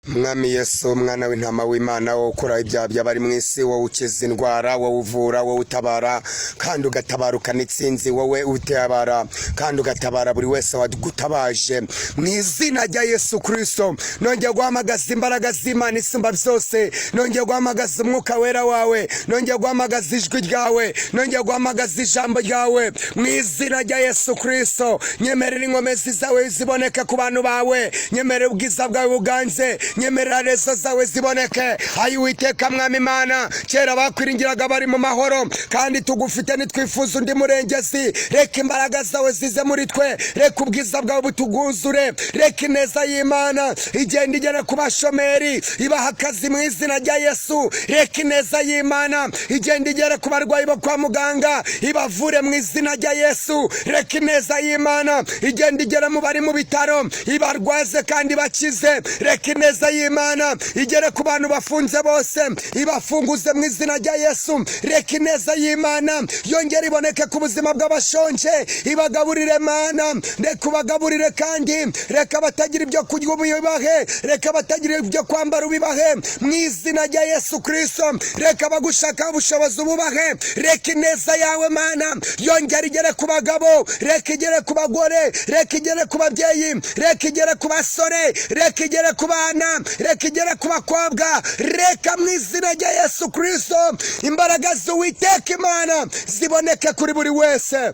Mwami Yesu mwana w'intama w'Imana wo ukora ibyaha by'abari mu isi, wowe ukiza indwara, wowe uvura, wowe utabara kandi ugatabarukana itsinzi, wowe utabara kandi ugatabara buri wese wagutabaje mu izina rya Yesu Kristo. Nongeye guhamagaza imbaraga z'Imana isumba byose, nongeye guhamagaza umwuka wera wawe, nongeye guhamagaza ijwi ryawe, nongeye guhamagaza ijambo ryawe mu izina rya Yesu Kristo. Nyemerera inkomezi zawe ziboneke ku bantu bawe, nyemerera ubwiza bwawe buganze, nyemerera rezo zawe ziboneke. Ayi Uwiteka Mwami Imana, kera bakwiringiraga bari mu mahoro, kandi tugufite nitwifuza undi murengezi. Reka imbaraga zawe zize muri twe, reka ubwiza bwawe butuguzure, reka ineza y'Imana igenda igera ku bashomeri ibaha akazi mu izina rya Yesu. Reka ineza y'Imana igenda igera ku barwayi bo kwa muganga ibavure mu izina rya Yesu. Reka ineza y'Imana igenda igera mu bari mu bitaro ibarwaze kandi bakize. Reka ineza y'Imana igere ku bantu bafunze bose ibafunguze mu izina rya Yesu. Reka ineza y'Imana yongera iboneke ku buzima bw'abashonje ibagaburire Mana, reka ubagaburire kandi reka batagira ibyo kurya ubibahe, reka batagira ibyo kwambara ubibahe mu izina rya Yesu Kristo. Reka bagushaka ubushobozi ububahe. Reka ineza yawe Mana yongera igere ku bagabo, reka igere ku bagore, reka igere ku babyeyi, reka igere ku basore, reka igere ku bana, reka igere ku bakobwa. Reka mu izina rya Yesu Kristo imbaraga z'Uwiteka Imana ziboneke kuri buri wese.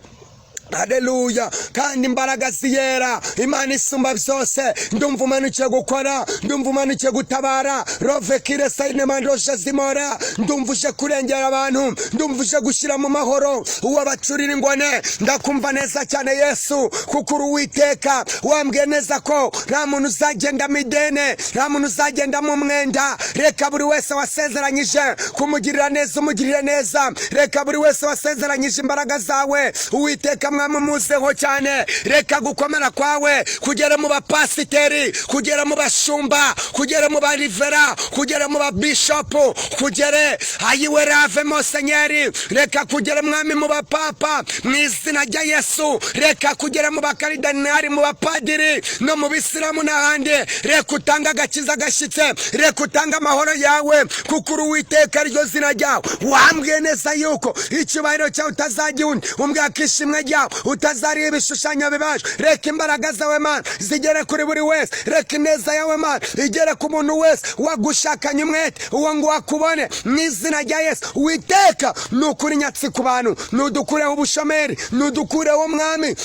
Haleluya. Kandi imbaraga ziyera Imana isumba byose, ndumva umanukiye gukora, ndumva umanukiye gutabara. Rove kire sayine mandosha zimora, ndumva uje kurengera abantu, ndumva uje gushyira mu mahoro uwabacurira ingone. Ndakumva neza cyane Yesu, kuko uri Uwiteka. Wambwiye neza ko nta muntu uzagenda mu idene, nta muntu uzagenda mu mwenda. Reka buri wese wasezeranyije kumugirira neza umugirire neza. Reka buri wese wasezeranyije imbaraga zawe Uwiteka Mwami umuzeho cyane. Reka gukomera kwawe kugera mu bapasiteri, kugera mu bashumba, kugera mu barivera, kugera mu babishopu, kugere ayiwe rave Monsenyeri. Reka kugera Mwami mu bapapa mu izina rya Yesu. Reka kugera mu bakaridinari, mu bapadiri no mu bisilamu n'ahandi. Reka utanga agakiza gashyitse, reka utanga amahoro yawe, kuko uri Uwiteka ryo zina ryawe. Wambwiye neza yuko icyubahiro cyawe utazajya undi, umbwira ko ishimwe ryawe utazariye ibishushanyo bibaje. Reka imbaraga zawe Mana zigere kuri buri wese, reka ineza yawe Mana igere ku muntu wese wagushakanye umwete uwo ngo wakubone mu izina rya Yesu. Uwiteka nukuri nyatsi ku bantu, nudukureho ubushomeri, nudukureho Mwami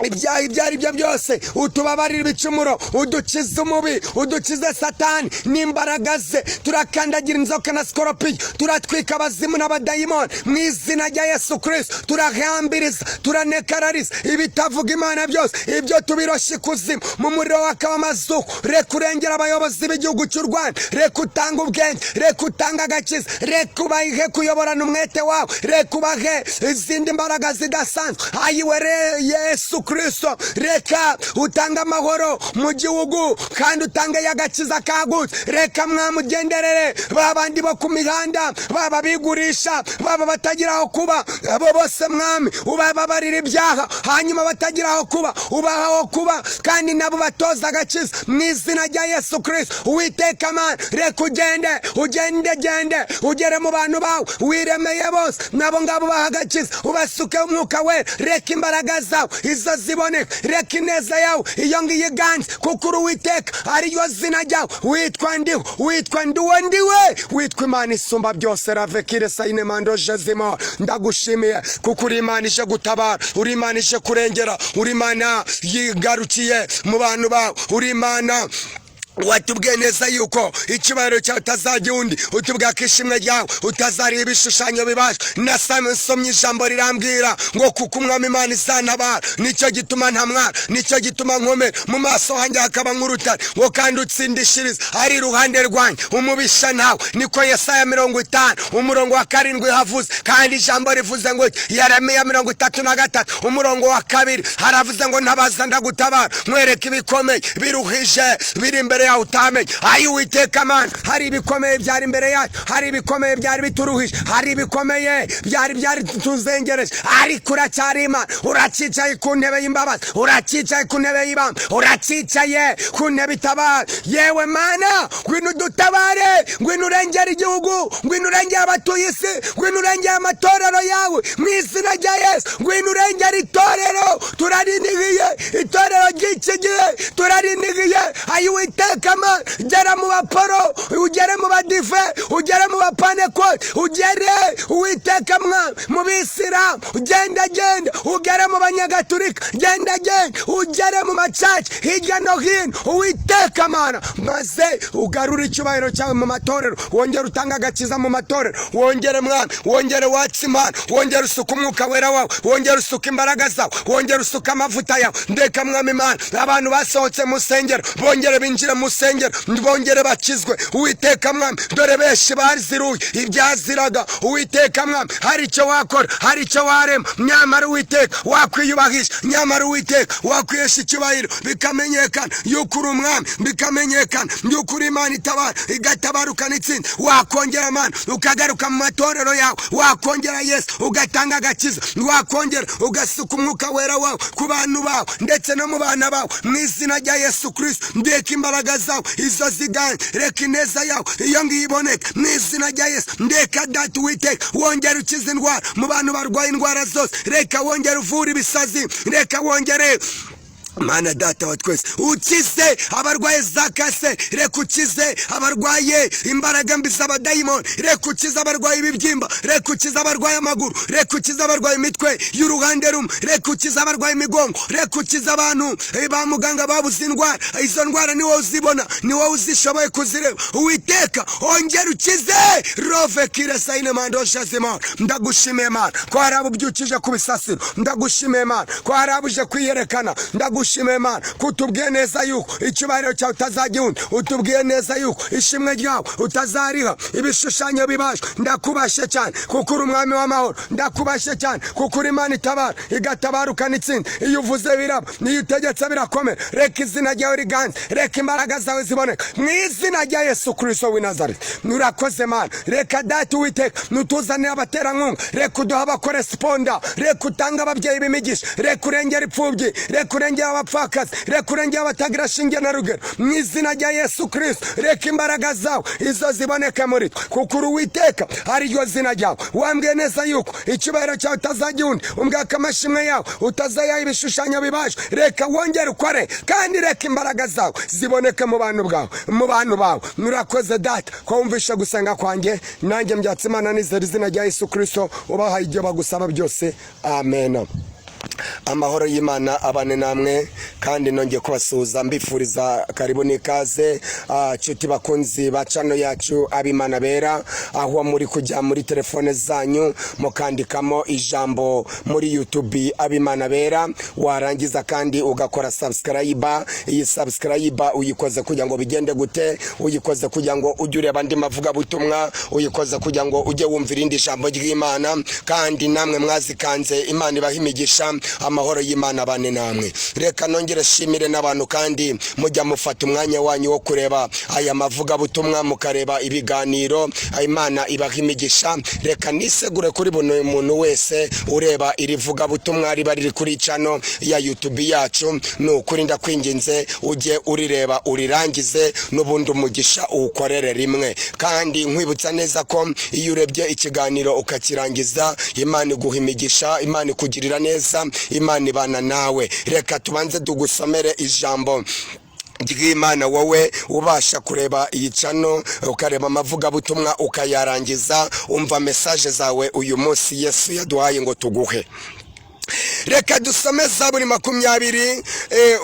ibyaha ibyo ari byo byose, utubabarira ibicumuro, udukize umubi, udukize Satani n'imbaraga ze. Turakandagira inzoka na skoropiyo, turatwika abazimu n'abadayimoni mu izina rya Yesu Kristo. Turahambiriza, turanekarariza ibitavuga Imana byose, ibyo tubiroshye ikuzimu mu muriro wakaba amazuku. Reka urengera abayobozi b'igihugu cy'u Rwanda, reka utanga ubwenge, reka utanga agakiza, reka ubahe kuyoborana umwete wawe, reka ubahe izindi mbaraga zidasanzwe. Ayiwe Yesu Kristo, reka utanga amahoro mu gihugu kandi utanga y'agakiza kagutse. Reka Mwami ugenderere babandi bo ku mihanda, baba bigurisha, baba batagira aho kuba, abo bose Mwami ubababarira ibyaha, hanyuma batagira aho kuba ubaha aho kuba, kandi nabo batoza agakiza mu izina rya Yesu Kristo. Uwiteka Mana, reka ugende ugere mu bantu bawe wiremeye bose, nabo ngabo baha agakiza, ubasuke umwuka wera. Reka imbaraga zawe izo ziboneka, reka ineza yawe iyo ngiyo iganje, kuko uri Uwiteka ariyo zina ryawe. Witwa ndiho, witwa ndiwe ndiwe, witwa Imana isumba byose. Rave kire sayine mandosha zimora, ndagushimiye kuko uri Imana ije gutabara, uri Imana ije kurengera, uri Imana yigarukiye mu bantu bawe, uri Imana watubwiye neza yuko icyubahiro cyawe utazajya undi, utubwira ko ishimwe ryawe utazariye ibishushanyo bibaje. Nasomye ijambo rirambwira ngo kuko Umwami Imana izantabara, nicyo gituma ntamwara, nicyo gituma nkomera, mu maso hanjye hakaba nk'urutare, ngo kandi utsindishiriza ari iruhande rwanjye umubisha nawe. Niko Yesaya 50 umurongo wa 7 havuze. Kandi ijambo rivuze ngo Yeremiya 33 umurongo wa 2 haravuze ngo ntabaza ndagutabara, mwereke ibikomeye biruhije biri imbere imbere yawe utamenye. Ayi Uwiteka Mana, hari ibikomeye byari imbere yacu, hari ibikomeye byari bituruhije, hari ibikomeye byari tuzengereje, ariko uracyari Imana. Uracicaye ku ntebe y'imbabazi, uracicaye ku ntebe y'ibambe, uracicaye ku ntebe itabara. Yewe Mana, ngwino udutabare, ngwino urengera igihugu, ngwino urengera abatuye isi, ngwino urengera amatorero yawe mu izina rya Yesu. Ngwino urengera itorero, turarindigiye itorero ry'iki gihe, turarindigiye. Ayi Uwiteka Mana, gera mu baporo, ugere mu badive, ugere mu bapanekoti, ugere Uwiteka Mana mu Bisilamu, genda ugere mu Banyagatulika, genda ugere mu macaci hirya no hino Uwiteka Mana, maze ugarura icyubahiro cyawe mu matorero, wongere utanga agakiza mu matorero, wongere Mwana, wongere watse Imana, wongere usuka umwuka wera wawe, wongere usuka imbaraga zawe, wongere usuka amavuta yawe. Ndeka Mwami Imana, abantu basohotse mu sengero bongere binjire mu sengero, bongere bakizwe Uwiteka Mwami. Dore benshi baziruye ibyaziraga Uwiteka Mwami, hari icyo wakora, hari icyo warema, nyamara Uwiteka wakwiyubahisha, nyamara Uwiteka wakwihesha icyubahiro, bikamenyekana yuko uri umwami, bikamenyekana yuko uri Imana itabara, igatabarukana itsinda. Wakongera Mana ukagaruka mu matorero yawe, wakongera Yesu ugatanga agakiza, wakongera ugasuka umwuka wera wawe ku bantu bawe ndetse no mu bana bawe mu izina rya Yesu Kristo. Ndeka imbaraga zawe izo ziganje, reka ineza yawe iyo ngiyo iboneka mu izina rya Yesu. Ndeka Data Uwiteka wongere ukize indwara mu bantu barwaye indwara zose, reka wongere uvura ibisazi, reka wongere Mana Data wa twese ukize abarwaye za kanseri, reka ukize abarwaye imbaraga mbi z'abadayimoni, reka ukize abarwaye ibibyimba, reka ukize abarwaye amaguru, reka ukize abarwaye imitwe y'uruhande rumwe, reka ukize abarwaye imigongo, reka ukize abantu ba muganga babuze indwara. Izo ndwara ni wowe uzibona, ni wowe uzishoboye kuzireba Uwiteka. Ongera ukize rove kire sayine mandosha zima. Ndagushimiye Mana ko hari abo byukije ku bisasiro, ndagushimiye Mana ko hari abo uje kwiyerekana, ndagushimiye Mana ko utubwiye neza yuko icyubahiro cyawe utazagihunda, utubwiye neza yuko ishimwe ryawe utazariha ibishushanyo bibashwe. Ndakubashe cyane kuko uri umwami w'amahoro, ndakubashe cyane kuko uri Imana itabara igatabarukana itsinda. Iyo uvuze biraba, niyo utegetse birakomera. Reka izina ryawe riganze, reka imbaraga zawe ziboneka mu izina rya Yesu Kristo w'i Nazareti. Nurakoze Mana, reka Data Uwiteka nutuzanire abaterankunga, reka uduha abakoresponda, reka utanga ababyeyi b'imigisha, reka urengera ipfubyi, reka urengera abapfakazi, reka urengera abatagira shinge na rugero mu izina rya Yesu Kristo. Reka imbaraga zawe izo ziboneke muri twe kuko uri Uwiteka ari ryo zina ryawe. Wambwiye neza yuko icyubahiro cyawe utazagihunda, umbwaka amashimwe yawe utazayaha ibishushanyo bibashwe. Reka wongere ukore kandi reka imbaraga zawe ziboneke mu bantu bwawe, mu bantu bawe. Nurakoze Data ko wumvishe gusenga kwanjye, nanjye mbyatse Imana nizera izina rya Yesu Kristo ubahaye ibyo bagusaba byose. Amen. Amahoro y'Imana abane namwe kandi nongeye kubasuhuza mbifuriza karibu n'ikaze nshuti bakunzi ba channel yacu Abimana Bera, aho muri kujya muri telefone zanyu mukandikamo ijambo muri YouTube Abimana Bera, warangiza kandi ugakora subscribe. Iyi subscribe uyikoze kugira ngo bigende gute? Uyikoze kugira ngo ujye ureba andi mavuga butumwa, uyikoze kugira ngo ujye wumvira indi jambo ry'Imana, kandi namwe mwazikanze Imana ibahimigisha. Amahoro y'Imana bane namwe. Reka nongere shimire n'abantu kandi mujya mufata umwanya wanyu wo kureba aya mavuga butumwa, mukareba ibiganiro. Imana ibahimigisha. Reka nisegure kuri buri muntu wese ureba iri vuga butumwa riba riri kuri channel ya YouTube yacu, nukuri ndakwinginze ujye urireba urirangize, n'ubundi umugisha uwukorere rimwe. Kandi nkwibutsa neza ko iyo urebye ikiganiro ukakirangiza, Imana iguhimigisha, Imana ikugirira neza, Imana ibana nawe. Reka tubanze tugusomere ijambo ry'Imana. Wowe ubasha kureba iyi channel ukareba amavuga butumwa ukayarangiza, umva message zawe uyu munsi Yesu yaduhaye ngo tuguhe. Reka dusome Zaburi 20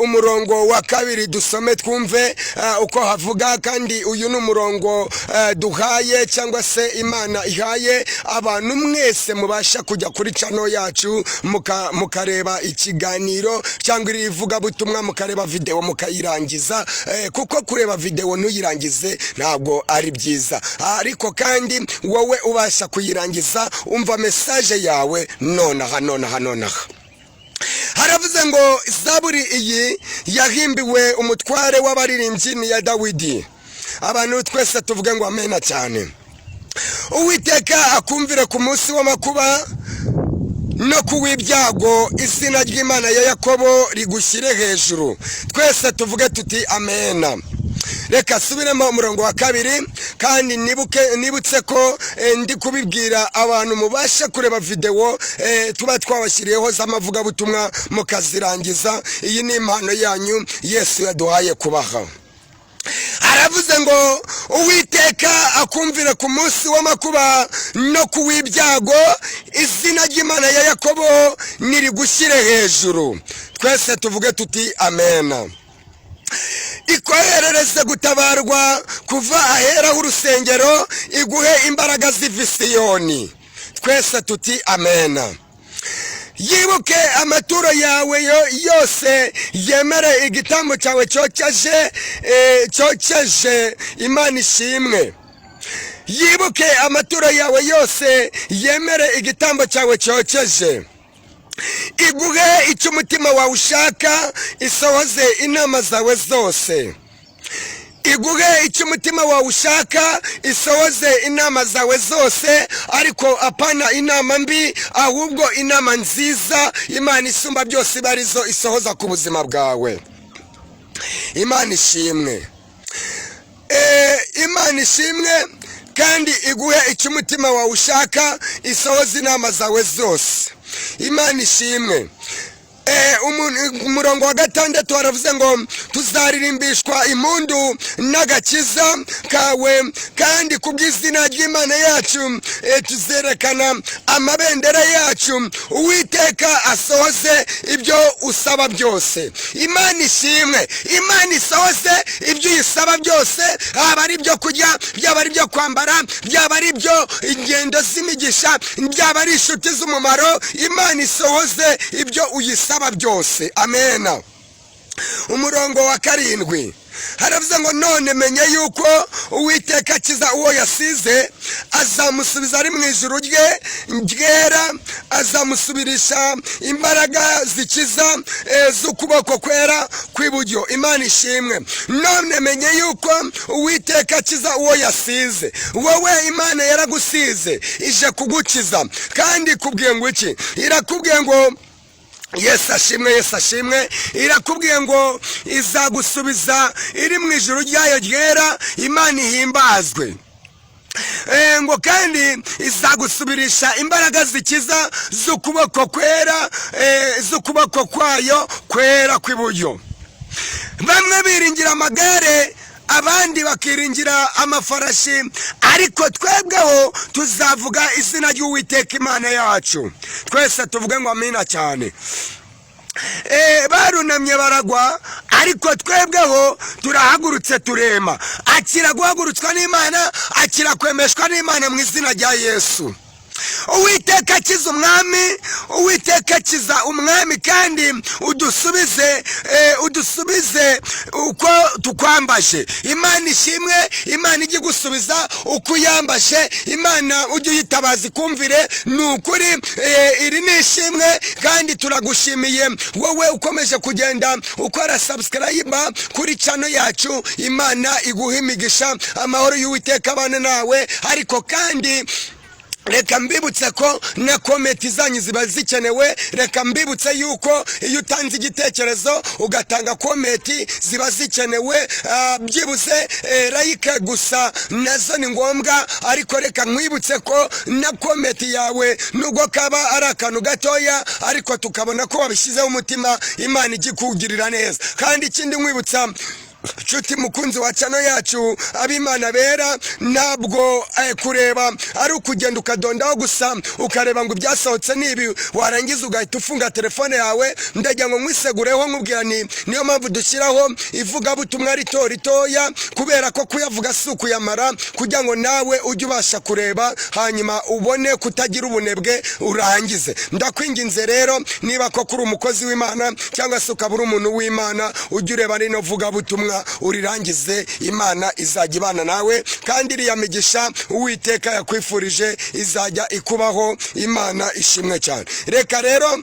umurongo wa 2 dusome twumve uko havuga. Kandi uyu ni umurongo duhaye cyangwa se Imana ihaye abantu mwese mubasha kujya kuri channel yacu mukareba ikiganiro cyangwa irivuga butumwa, mukareba video mukayirangiza, kuko kureba video ntuyirangize ntabwo ari byiza. Ariko kandi wowe ubasha kuyirangiza, umva message yawe nonaha. haravuze ngo zaburi iyi yahimbiwe umutware w'abaririmbyi ni ya Dawidi. Abantu twese tuvuge ngo amena cyane. Uwiteka akumvire ku munsi w'amakuba no kuw'ibyago, izina ry'Imana ya Yakobo rigushyire hejuru. Twese tuvuge tuti amena. Reka subiremo umurongo wa 2 kandi nibutse ko ndi kubibwira abantu mubasha kureba video tuba twabashyiriyeho z'amavuga butumwa mukazirangiza. Iyi ni impano yanyu Yesu yaduhaye kubaha. Aravuze ngo Uwiteka akumvire ku munsi w'amakuba no kuw'ibyago, izina ry'Imana ya Yakobo nirigushyire hejuru. Twese tuvuge tuti amena. Ikoherereze gutabarwa kuva ahera h'urusengero, iguhe imbaraga z'Isiyoni. Twese tuti amena. Yibuke amaturo yawe yose, yemere igitambo cyawe cyokeje Imana ishimwe. Yibuke amaturo yawe yose, yemere igitambo cyawe cyokeje. Iguhe icyo umutima wawe ushaka, isohoze inama zawe zose. Iguhe icyo umutima wawe ushaka, isohoze inama zawe zose, ariko apana inama mbi, ahubwo inama nziza Imana isumba byose ibarizo isohoza ku buzima bwawe. Imana ishimwe. Imana ishimwe kandi iguhe icyo umutima wawe ushaka, isohoze inama zawe zose. Imana ishimwe. Umurongo wa 6 haravuze ngo tuzaririmbishwa impundu n'agakiza kawe, kandi kubw'izina ry'Imana yacu tuzerekana amabendera yacu. Uwiteka asohoze ibyo usaba byose. Imana ishimwe. Imana isohoze ibyo uyisaba byose, haba ari ibyo kurya, byaba ari ibyo kwambara, byaba ari ibyo ingendo z'imigisha, byaba ari inshuti z'umumaro. Imana isohoze ibyo uyisaba byose. Amena. Umurongo wa 7 haravuze ngo none menye yuko Uwiteka akiza uwo yasize, azamusubiza ari mu ijuru rye ryera, azamusubirisha imbaraga zikiza z'ukuboko kwera kw'iburyo. Imana ishimwe. None menye yuko Uwiteka akiza uwo yasize. Wowe Imana yaragusize ije kugukiza, kandi kubwiye ngo iki? Irakubwiye ngo Yesu ashimwe, Yesu ashimwe. Irakubwiye ngo izagusubiza iri mu ijuru ryayo ryera. Imana ihimbazwe. Ngo kandi izagusubirisha imbaraga zikiza z'ukuboko kwera, z'ukuboko kwayo kwera kw'iburyo. Bamwe biringira amagare, abandi bakiringira amafarashi, ariko twebweho tuzavuga izina ry'Uwiteka Imana yacu. Twese tuvuge ngo amina cyane. Barunamye baragwa, ariko twebweho turahagurutse turema. Akira guhagurutswa n'Imana, akira kwemeshwa n'Imana mu izina rya Yesu. Uwiteka akiza umwami, Uwiteka akiza umwami, kandi udusubize uko tukwambaje. Imana ishimwe. Imana ijye gusubiza uko yambaje. Imana ujye uyitabaza ikumvire. Ni ukuri iri ni ishimwe, kandi turagushimiye wowe ukomeje kugenda ukora subscribe kuri channel yacu. Imana iguhe imigisha, amahoro y'Uwiteka abane nawe. Ariko kandi reka mbibutse ko na komenti zanyu ziba zikenewe. Reka mbibutse yuko iyo utanze igitekerezo ugatanga komenti ziba zikenewe. Byibuze like gusa nazo ni ngombwa, ariko reka nkwibutse ko na komenti yawe nubwo kaba ari akantu gatoya, ariko tukabona ko wabishyizeho umutima, Imana igikugirira neza. Kandi ikindi nkwibutsa nshuti mukunzi wa channel yacu, ab'Imana bera, ntabwo kureba ari ukugenda ukadondaho gusa ukareba ngo byasohotse nibi warangiza ugahita ufunga telefone yawe. Ndagira ngo nkwisegureho nkubwira niyo mpamvu dushyiraho ivuga butumwa ritoya, kubera ko kuyavuga si ukuyamara, kugira ngo nawe ujye ubasha kureba, hanyuma ubone kutagira ubunebwe urangize. Ndakwinginze rero, niba ko kuri umukozi w'Imana cyangwa se ukaba uri umuntu w'Imana, ujye ureba rino vuga butumwa urirangize. Imana izajya ibana nawe, kandi iriya migisha Uwiteka yakwifurije izajya ikubaho. Imana ishimwe cyane. Reka rero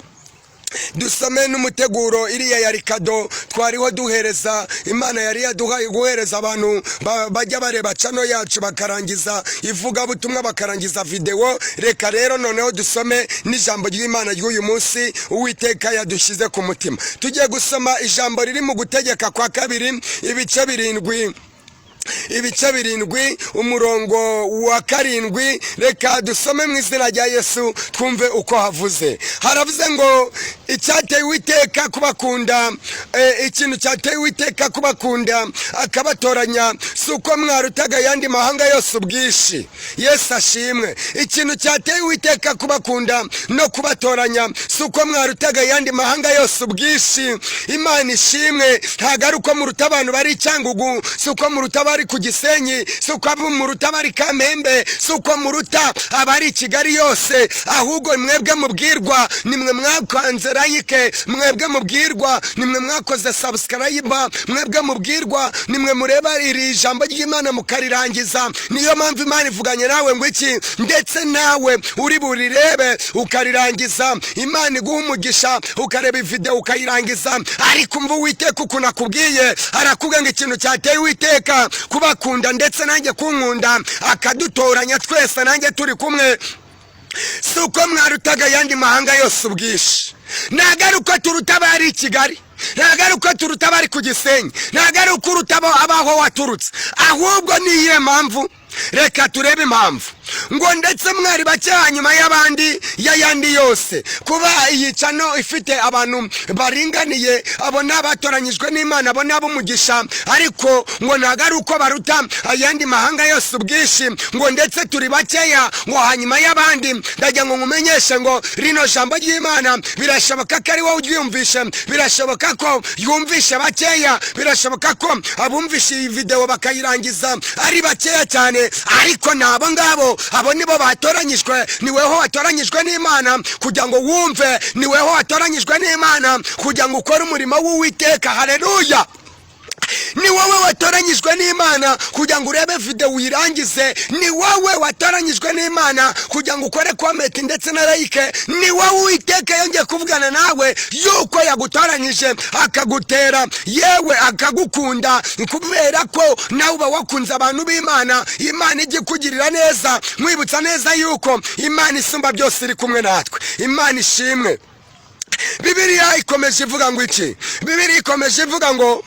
dusome n'umuteguro iriya yari kado twariho duhereza Imana yari yaduhaye guhereza abantu bajya bareba chano yacu bakarangiza ivuga butumwa bakarangiza video. Reka rero noneho dusome n'ijambo ry'Imana ry'uyu munsi Uwiteka yadushize ku mutima. Tugiye gusoma ijambo riri mu Gutegeka kwa kabiri ibice 7 umurongo wa 7. Reka dusome mu izina rya Yesu twumve uko havuze. Haravuze ngo icyateye Uwiteka kubakunda, ikintu cyateye Uwiteka kubakunda akabatoranya suko mwarutaga yandi mahanga yose ubwishi. Yesu ashimwe. Ikintu cyateye Uwiteka kubakunda no kubatoranya suko mwarutaga yandi mahanga yose ubwishi. Imana ishimwe. Hagaruko mu rutabantu bari Cyangugu, suko mu rutabari ku Gisenyi, suko mu rutabari Kamembe, suko mu ruta abari Kigali yose, ahubwo mwebwe mubwirwa nimwe mwakanze like, mwebwe mubwirwa nimwe mwakoze subscribe, mwebwe mubwirwa nimwe mureba iri jambo ry'Imana mukarirangiza. Niyo mpamvu Imana ivuganye nawe ngo iki, ndetse nawe uri burirebe ukarirangiza. Imana iguha umugisha ukareba video ukayirangiza. Ariko umva Uwiteka ukuntu akubwiye, arakubwira ngo ikintu cyateye Uwiteka kubakunda ndetse nanjye kunkunda akadutoranya twese nanjye turi kumwe suko mwarutaga yandi mahanga yose ubwishi. Nagaruko turutabari Kigali, nagaruko turutabari ku Gisenyi, nagaruko urutabo abaho waturutse, ahubwo niye mpamvu. Reka turebe impamvu ngo ndetse mwari bake hanyuma y'abandi yayandi yose. Kuba iyi channel ifite abantu baringaniye, abo nabatoranyijwe n'Imana, abo nabumugisha, ariko ngo nagaruko baruta ayandi mahanga yose ubwishi, ngo ndetse turi bakeya ngo hanyuma y'abandi. Ndajya ngo nkumenyeshe ngo rino jambo ry'Imana birashoboka ko ari wowe uryumvishe, birashoboka ko yumvishe bakeya, birashoboka ko abumvishe iyi video bakayirangiza ari bakeya cyane, ariko nabo ngabo abo nibo batoranyijwe. Niweho watoranyijwe n'Imana kugira ngo wumve, niweho watoranyijwe n'Imana kugira ngo ukore umurimo w'Uwiteka. Haleluya. Ni wowe watoranyijwe n'Imana kugira ngo urebe video uyirangize. Ni wowe watoranyijwe n'Imana kugira ngo ukore comment ndetse na like. Ni wowe Uwiteka yongeye kuvugana nawe yuko yagutoranyije akagutera, yewe akagukunda, kubera ko nawe uba wakunze abantu b'Imana. Imana ijye kugirira neza, mwibutsa neza yuko Imana isumba byose iri kumwe natwe. Imana ishimwe. Bibiliya ikomeje ivuga ngo iki? Bibiliya ikomeje ivuga ngo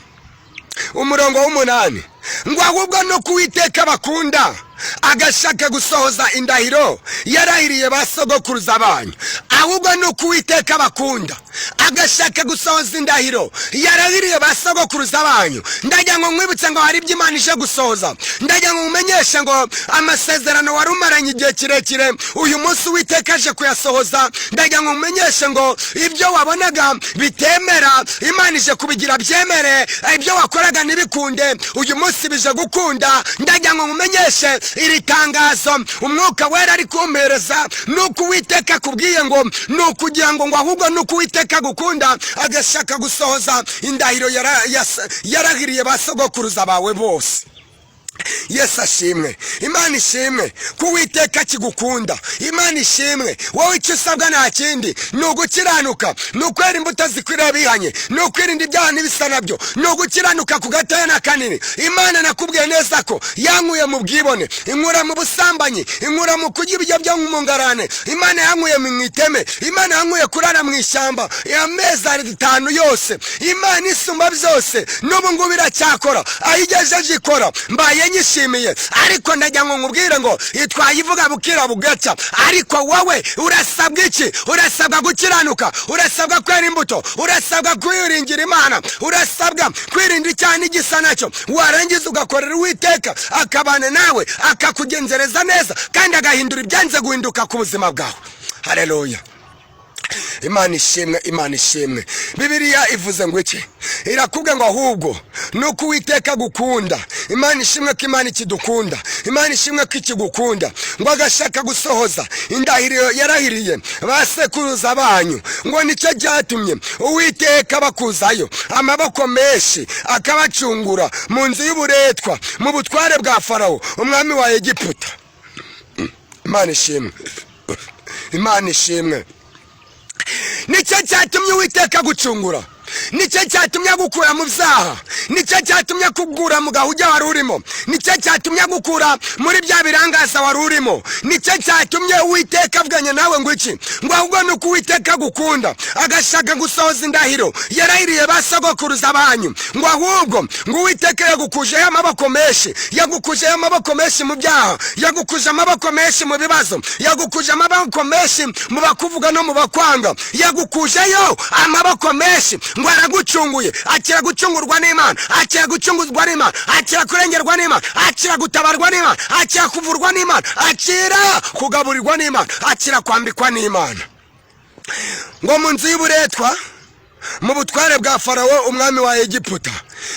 umurongo w'8 ngo ahubwo no kuwiteka bakunda agashaka gusohoza indahiro yarahiriye basogokuruza banyu. Ahubwo no kuwiteka bakunda agashaka gusohoza indahiro yarahiriye basogokuruza banyu. Ndajya ngo mwibutse ngo hari ibyo Imana ije gusohoza. Ndajya ngo mumenyeshe ngo amasezerano warumaranye igihe kirekire uyu munsi Uwiteka aje kuyasohoza. Ndajya ngo mumenyeshe ngo ibyo wabonaga bitemera Imana ije kubigira byemere, ibyo wakoraga nibikunde uyu munsi bije gukunda. Ndajya ngo mumenyeshe iri tangazo umwuka wera ari kumpereza, nuko Uwiteka kubwiye ngo nukugira ngo ahubwo nuko Uwiteka gukunda agashaka gusohoza indahiro yarahiriye basogokuruza bawe bose. Yesu ashimwe. Imana ishimwe ko Uwiteka kigukunda. Imana ishimwe. Wowe icyo usabwa nta kindi ni ugukiranuka, ni ukwera imbuto zikwiriye bihanye, ni ukwirinda ibyaha n'ibisa nabyo, ni ugukiranuka ku gatoya na kanini. Imana nakubwiye neza ko yankuye mu bwibone, inkura mu busambanyi, inkura mu kurya ibiryo byo mu ngarane. Imana yankuye mu iteme, Imana yankuye kurara mu ishyamba amezi 5 yose. Imana isumba byose n'ubu ngubu iracyakora, ayigejeje ikora. Mbaye nyishimiye. Ariko ndajya ngo nkubwire ngo twayivuga bukira bugaca. Ariko wowe urasabwa iki? Urasabwa gukiranuka, urasabwa kwera imbuto, urasabwa kwiringira Imana, urasabwa kwirinda cyane igisa nacyo. Warangiza ugakorera Uwiteka akabana nawe akakugenzereza neza kandi agahindura ibyanze guhinduka ku buzima bwawe. Haleluya. Imana ishimwe. Imana ishimwe. Bibiliya ivuze ngo iki? Irakubwira ngo ahubwo nuko Uwiteka gukunda. Imana ishimwe ko Imana ikidukunda. Imana ishimwe ko ikigukunda, ngo agashaka gusohoza indahiro yarahiriye basekuruza banyu. Ngo nicyo cyatumye Uwiteka bakuzayo amaboko menshi akabacungura mu nzu y'uburetwa, mu butware bwa Farawo umwami wa Egiputa. Imana ishimwe. Imana ishimwe. nicyo cyatumye Uwiteka gucungura, nicyo cyatumye gukura mu byaha, nicyo cyatumye kugura mu gahuja wari urimo, nicyo cyatumye gukura muri bya birangaza wari urimo, nicyo cyatumye Uwiteka avuganye nawe ngo iki, ngo ahubwo nuko Uwiteka gukunda agashaka gusohoza indahiro yarahiriye basogokuruza banyu, ngo ahubwo ngo Uwiteka yagukujeho amaboko menshi, yagukujeho amaboko menshi mu byaha, yagukuje amaboko menshi mu bibazo, yagukuje amaboko menshi mu bakuvuga no mu bakwanga, yagukujeyo amaboko menshi, ngo aragucunguye. Akira gucungurwa n'Imana, akira gucunguzwa n'Imana, akira kurengerwa n'Imana, akira gutabarwa n'Imana, akira kuvurwa n'Imana, akira kugaburirwa n'Imana, akira kwambikwa n'Imana. Ngo mu nzu y'uburetwa mu butware bwa Farawo umwami wa Egiputa,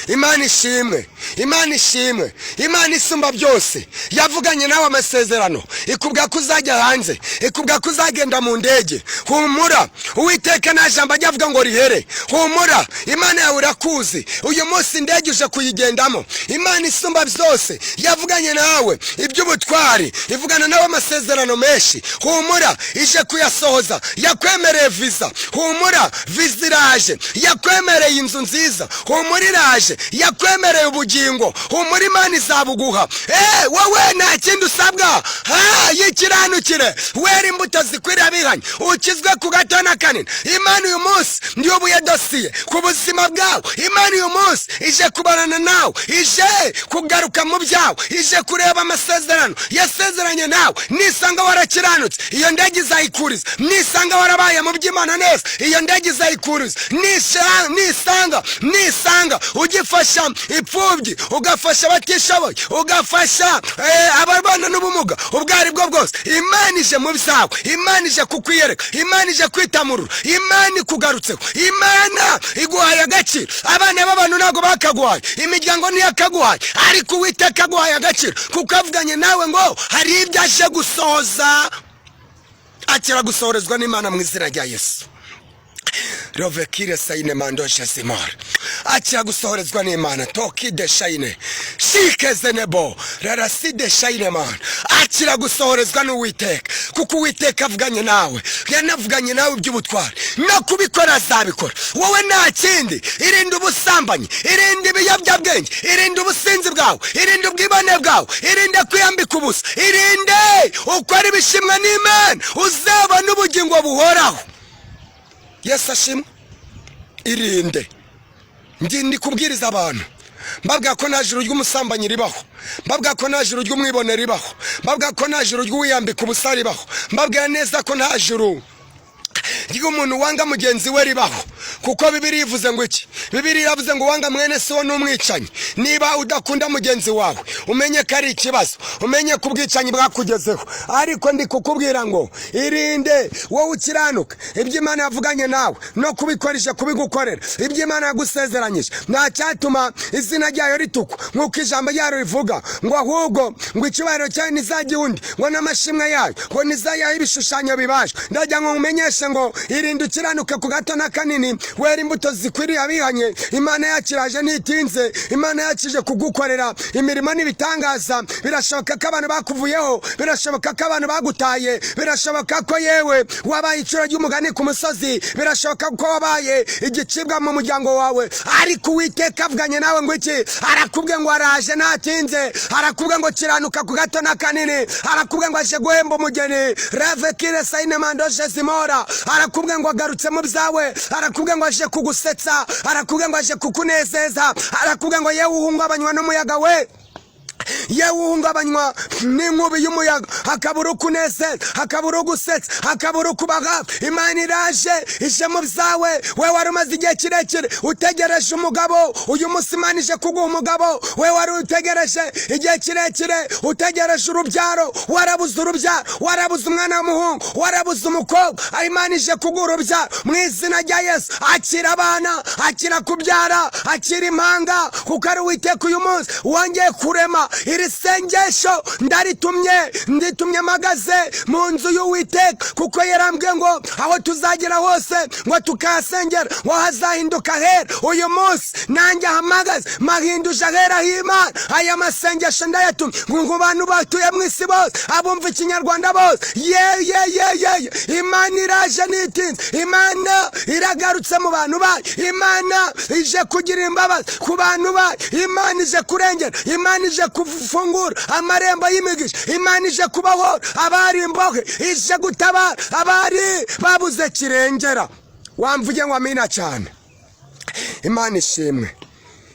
Imana ishimwe, Imana ishimwe, Imana isumba byose yavuganye nawe amasezerano, ikubwa ko uzajya hanze, ikubwa ko uzagenda mu ndege. Humura, Uwiteka nta jambo ajya avuga ngo rihere. Humura, Imana yawe irakuzi. Uyu munsi indege uje kuyigendamo. Imana isumba byose yavuganye nawe iby'ubutwari, ivugana nawe amasezerano menshi. Humura, ije kuyasohoza, yakwemereye visa. Humura, visa iraje, yakwemereye inzu nziza. Humura iraje, yakwemereye ubugingo. Humura, Imana izabuguha. Wowe nta kindi usabwa, yikiranukire, wera imbuto zikwiriye abihanye, ukizwe ku gato na kanini. Imana uyu munsi ndiyo buye dosiye ku buzima bwawe. Imana uyu munsi ije kubarana nawe, ije kugaruka mu byawe, ije kureba amasezerano yasezeranye nawe. Nisanga warakiranutse, iyo ndege izayikuriza. Nisanga warabaye mu by'Imana neza, iyo ndege izayikuriza. Nisanga ugifasha ipfubyi, ugafasha abatishoboye, ugafasha ababana n'ubumuga ubwo ari bwo bwose, Imana ije mu byawe, Imana ije kukwiyereka, Imana ije kwitamurura, Imana ikugarutseho, Imana iguhaye agaciro. Abana b'abantu ntabwo bakaguhaye, imiryango ntiyakaguhaye, ariko Uwiteka aguhaye agaciro kuko avuganye nawe ngo hari ibyo aje gusohoza. Akira gusohorezwa n'Imana mu izina rya Yesu. Rovekire sayine mandosha simara, akira gusohorezwa n'Imana. Toki de shayine shikeze nebo rarasi de shayine man, akira gusohorezwa n'Uwiteka kuko Uwiteka avuganye nawe, yanavuganye nawe iby'ubutwari no kubikora azabikora. Wowe nta kindi, irinde ubusambanyi, irinde ibiyobyabwenge, irinde ubusinzi bwawe, irinde ubwibone bwawe, irinde kwiyambika ubusa, irinde ukora ibishimwa n'Imana, uzaba n'ubugingo buhoraho. Yesu ashimwe. Irinde. Ndi kubwiriza abantu, mbabwira ko nta juru ry'umusambanyi ribaho, mbabwira ko nta juru ry'umwibone ribaho, mbabwira ko nta juru ry'uwiyambika ubusa ribaho, mbabwira neza ko nta juru ry'umuntu wanga mugenzi we ribaho. Kuko Bibiliya ivuze ngo iki? Bibiliya yavuze ngo wanga mwene se wo n'umwicanyi. Niba udakunda mugenzi wawe, umenye ko ari ikibazo, umenye ko ubwicanyi bwakugezeho. Ariko ndi kukubwira ngo irinde, wowe ukiranuka ibyo Imana yavuganye nawe no kubikoresha kubigukorera ibyo Imana yagusezeranyije. Nta cyatuma izina ryayo ritukwa nk'uko ijambo ryayo rivuga, ngo ahubwo ngo icyubahiro cyayo nizajya undi, ngo n'amashimwe yayo ngo nizayaho ibishushanyo bibajwe. Ndagira ngo umenyeshe ngo irinde ukiranuka ku gato na kanini, wera imbuto zikwiriye abihanye. Imana yakiraje ntitinze, Imana yakije kugukorera imirimo n'ibitangaza. Birashoboka ko abantu bakuvuyeho, birashoboka ko abantu bagutaye, birashoboka ko yewe wabaye icuro ry'umugani ku musozi, birashoboka ko wabaye igicibwa mu muryango wawe, ariko Uwiteka avuganye nawe ngo iki? Arakubwiye ngo araje ntatinze, arakubwiye ngo kiranuka ku gato na kanini, arakubwiye ngo aje guhemba umugeni. Ravekire sayine mandoshe zimora, arakubwiye ngo agarutse mu byawe, arakubwiye ngo aje kugusetsa, arakubwiye ngo aje kukunezeza, arakubwiye ngo yewe uhungabanywa n'umuyaga we, yewe uhungabanywa n'inkubi y'umuyaga, hakabura ukunezeza, hakabura ugusetsa, hakabura ukubaga. Imana iraje, ije mu byawe. We wari umaze igihe kirekire utegereje umugabo, uyu munsi Imana ije kuguha umugabo. We wari utegereje igihe kirekire utegereje urubyaro, warabuze urubyaro, warabuze umwana w'umuhungu, warabuze umukobwa. Imana ije kuguha urubyaro mu izina rya Yesu. Akira abana, akira kubyara, akira impanga, kuko ari Uwiteka uyu munsi wongeye kurema iri sengesho nditumye magaze mu nzu y'Uwiteka, kuko yarambwiye ngo aho tuzagera hose ngo tukahasengera ngo hazahinduka hera. Uyu munsi nanjye hamagaze mahinduje hera h'Imana. Aya masengesho ndayatumye ngo bantu batuye mu isi bose, abumva ikinyarwanda bose, Imana iraje nitinze, Imana iragarutse mu bantu bayo, Imana ije kugira imbabazi ku bantu bayo, Imana ije kurengera, Imana ije kufungura amarembo y'imigisha, Imana ije kubaho abari imbohe, ije gutabara abari babuze kirengera. Wamvuge ngo amina cyane. Imana ishimwe,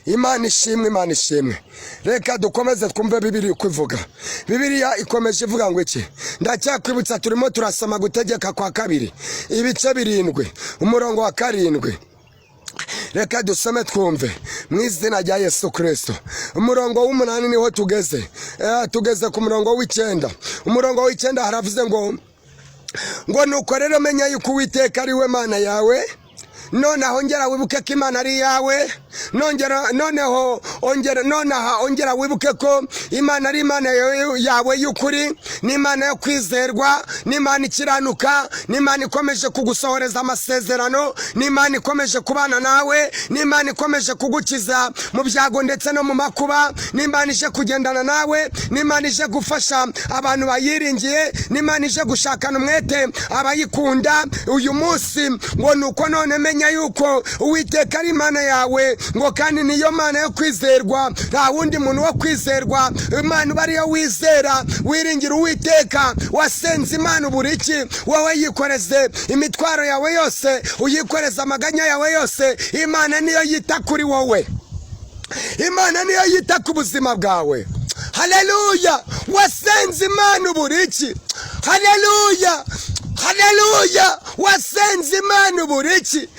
Imana ishimwe, Imana ishimwe. Reka dukomeze twumve Bibiliya uko ivuga. Bibiliya ikomeje ivuga ngo iki? Ndacyakwibutsa turimo turasoma Gutegeka kwa kabiri ibice 7 umurongo wa 7. Reka dusome twumve mu izina rya Yesu Kristo. Umurongo w'8 niho tugeze. Tugeze ku murongo w'9. Umurongo w'9 haravuze ngo nuko rero menya yuko Uwiteka ari we Mana yawe, nonaha ongera wibuke ko Imana ari yawe, ongera wibuke ko Imana ari Imana yawe y'ukuri, ni Imana yo kwizerwa, ni Imana ikiranuka, ni Imana ikomeje kugusohoreza amasezerano, ni Imana ikomeje kubana nawe, ni Imana ikomeje kugukiza mu byago ndetse no mu makuba, ni Imana ije kugendana nawe, ni Imana ije gufasha abantu bayiringiye, ni Imana ije gushakana umwete abayikunda. Uyu munsi ngo nuko none menya yuko Uwiteka ari Imana yawe, ngo kandi niyo Mana yo kwizerwa, nta wundi muntu wo kwizerwa. Imana bariyo wizera, wiringira Uwiteka, wasenze Imana uburiki, wowe yikoreze imitwaro yawe yose, uyikoreza amaganya yawe yose. Imana niyo yita kuri wowe, Imana niyo yita ku buzima bwawe. Haleluya! Wasenze Imana uburiki. Haleluya! Haleluya! Wasenze Imana uburiki.